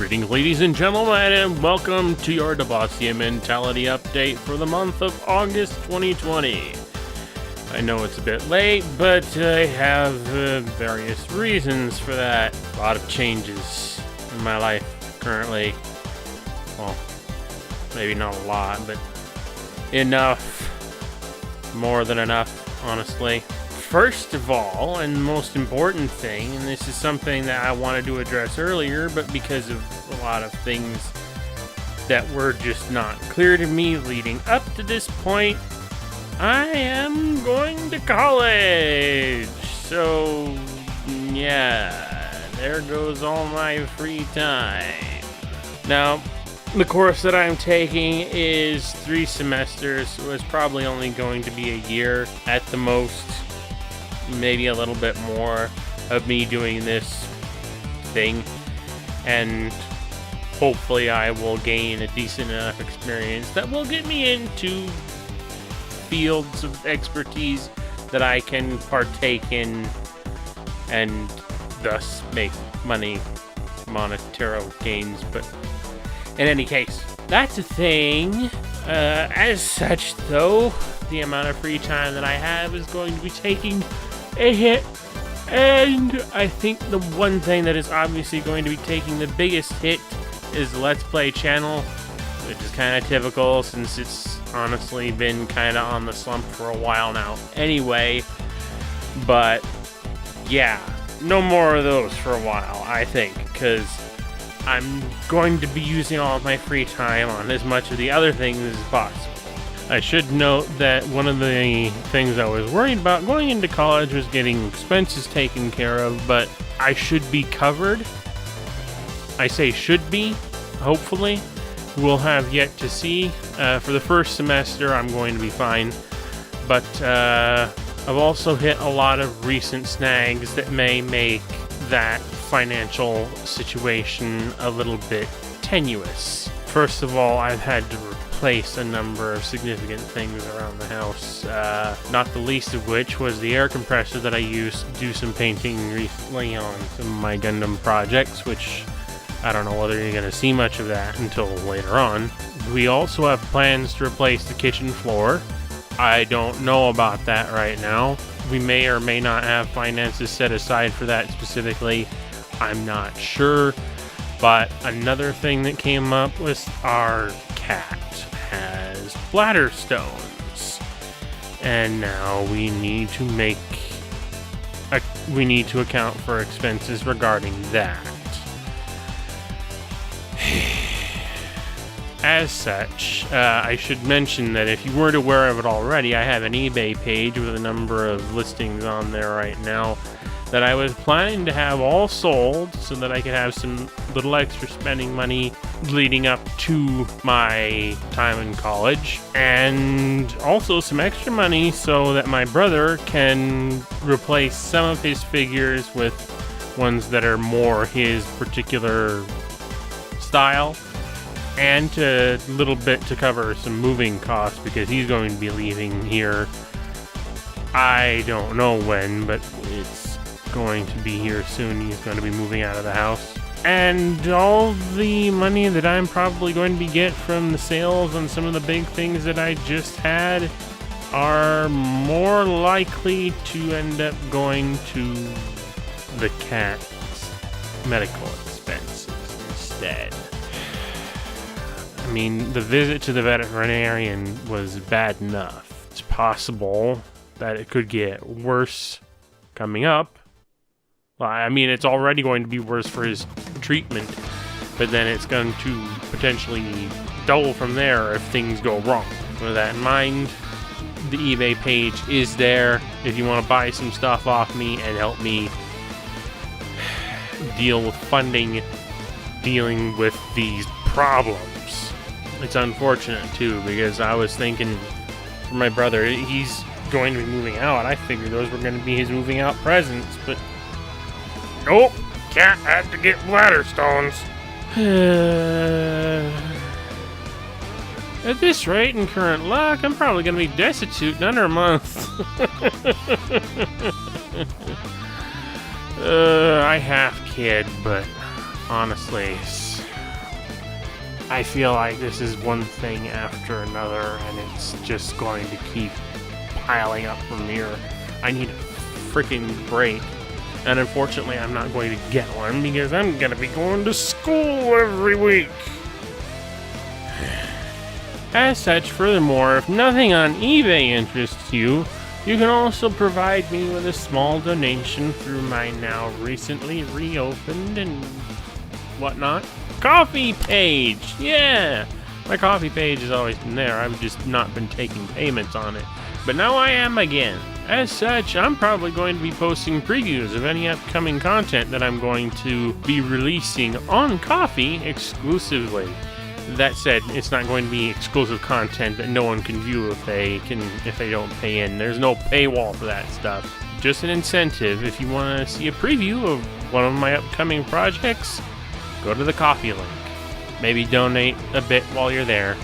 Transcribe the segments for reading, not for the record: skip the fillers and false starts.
Greetings, ladies and gentlemen, and welcome to your Devasia Mentality Update for the month of August 2020. I know it's a bit late, but I have various reasons for that. A lot of changes in my life currently. Well, maybe not a lot, but enough. More than enough, honestly. First of all, and most important thing, and this is something that I wanted to address earlier, but because of a lot of things that were just not clear to me leading up to this point, I am going to college. So, yeah, there goes all my free time. Now, the course that I'm taking is 3 semesters, so it's probably only going to be a year at the most. Maybe a little bit more of me doing this thing, and hopefully I will gain a decent enough experience that will get me into fields of expertise that I can partake in and thus make money, monetary gains. But in any case, that's a thing. As such, though, the amount of free time that I have is going to be taking a hit, and I think the one thing that is obviously going to be taking the biggest hit is the Let's Play channel, which is kind of typical since it's honestly been kind of on the slump for a while now anyway. But yeah, no more of those for a while, I think, because I'm going to be using all of my free time on as much of the other things as possible. I should note that one of the things I was worried about going into college was getting expenses taken care of, but I should be covered. I say should be, hopefully. We'll have yet to see. For the first semester, I'm going to be fine, but I've also hit a lot of recent snags that may make that financial situation a little bit tenuous. First of all, I've had to replace a number of significant things around the house, not the least of which was the air compressor that I used to do some painting recently on some of my Gundam projects, which I don't know whether you're going to see much of that until later on. We also have plans to replace the kitchen floor. I don't know about that right now. We may or may not have finances set aside for that specifically. I'm not sure. But another thing that came up was our cat has bladder stones, and now we need to account for expenses regarding that. As such, I should mention that if you weren't aware of it already, I have an eBay page with a number of listings on there right now that I was planning to have all sold so that I could have some little extra spending money leading up to my time in college, and also some extra money so that my brother can replace some of his figures with ones that are more his particular style, and a little bit to cover some moving costs because he's going to be leaving here. I don't know when, but it's going to be here soon. He's going to be moving out of the house. And all the money that I'm probably going to be get from the sales on some of the big things that I just had are more likely to end up going to the cat's medical expenses instead. I mean, the visit to the veterinarian was bad enough. It's possible that it could get worse coming up. Well, I mean, it's already going to be worse for his treatment, but then it's going to potentially double from there if things go wrong. With that in mind, the eBay page is there if you want to buy some stuff off me and help me deal with funding, dealing with these problems. It's unfortunate, too, because I was thinking for my brother, he's going to be moving out. I figured those were going to be his moving out presents, but nope, cat had to get bladder stones. At this rate and current luck, I'm probably going to be destitute in under a month. I half kid, but honestly, I feel like this is one thing after another, and it's just going to keep piling up from here. I need a freaking break. And unfortunately, I'm not going to get one because I'm going to be going to school every week. As such, furthermore, if nothing on eBay interests you, you can also provide me with a small donation through my now recently reopened and whatnot Coffee page. Yeah! My Coffee page has always been there. I've just not been taking payments on it. But now I am again. As such, I'm probably going to be posting previews of any upcoming content that I'm going to be releasing on Coffee exclusively. That said, it's not going to be exclusive content that no one can view if they don't pay in. There's no paywall for that stuff. Just an incentive. If you want to see a preview of one of my upcoming projects, go to the Coffee link. Maybe donate a bit while you're there.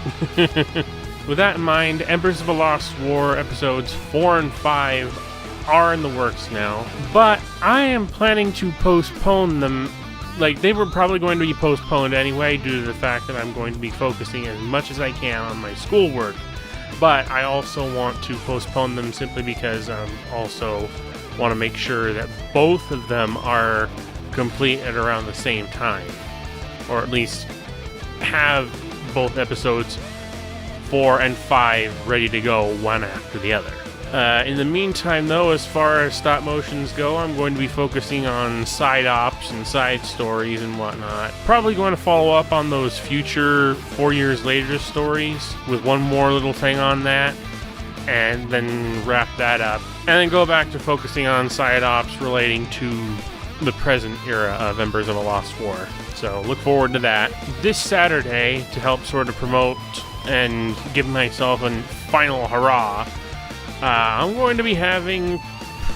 With that in mind, Embers of a Lost War episodes 4 and 5 are in the works now, but I am planning to postpone them. Like, they were probably going to be postponed anyway due to the fact that I'm going to be focusing as much as I can on my schoolwork. But I also want to postpone them simply because I also want to make sure that both of them are complete at around the same time. Or at least have both episodes 4 and 5 ready to go one after the other. In the meantime, though, as far as stop motions go, I'm going to be focusing on side ops and side stories and whatnot. Probably going to follow up on those future 4 years later stories with one more little thing on that, and then wrap that up. And then go back to focusing on side ops relating to the present era of Embers of a Lost War. So look forward to that. This Saturday, to help sort of promote and give myself a final hurrah, I'm going to be having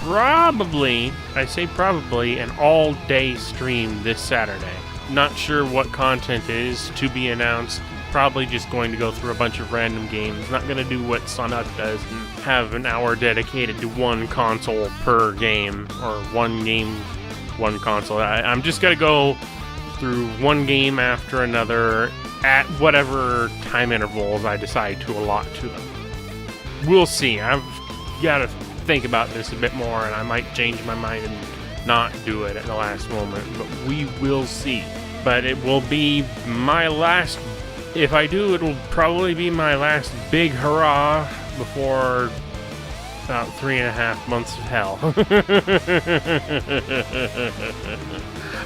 probably, I say probably, an all-day stream this Saturday. Not sure what content is to be announced. Probably just going to go through a bunch of random games. Not going to do what Sunup does and have an hour dedicated to one console per game, or one game, one console. I'm just going to go through one game after another at whatever time intervals I decide to allot to them. We'll see. I've got to think about this a bit more, and I might change my mind and not do it at the last moment, but we will see. But it will be my last, if I do, it will probably be my last big hurrah before about 3.5 months of hell.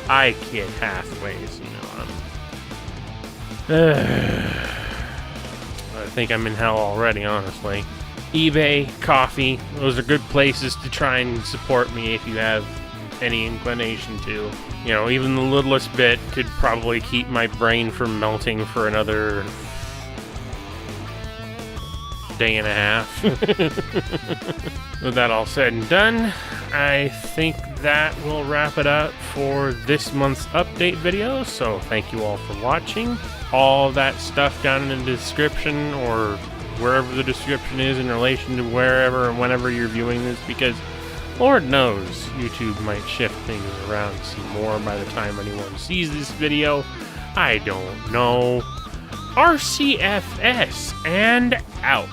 I kid halfways, you know. I think I'm in hell already, honestly. eBay, Coffee, those are good places to try and support me if you have any inclination to. You know, even the littlest bit could probably keep my brain from melting for another day and a half. With that all said and done, I think that will wrap it up for this month's update video. So thank you all for watching. All that stuff down in the description, or wherever the description is in relation to wherever and whenever you're viewing this, because Lord knows YouTube might shift things around some more by the time anyone sees this video. I don't know. RCFS and out.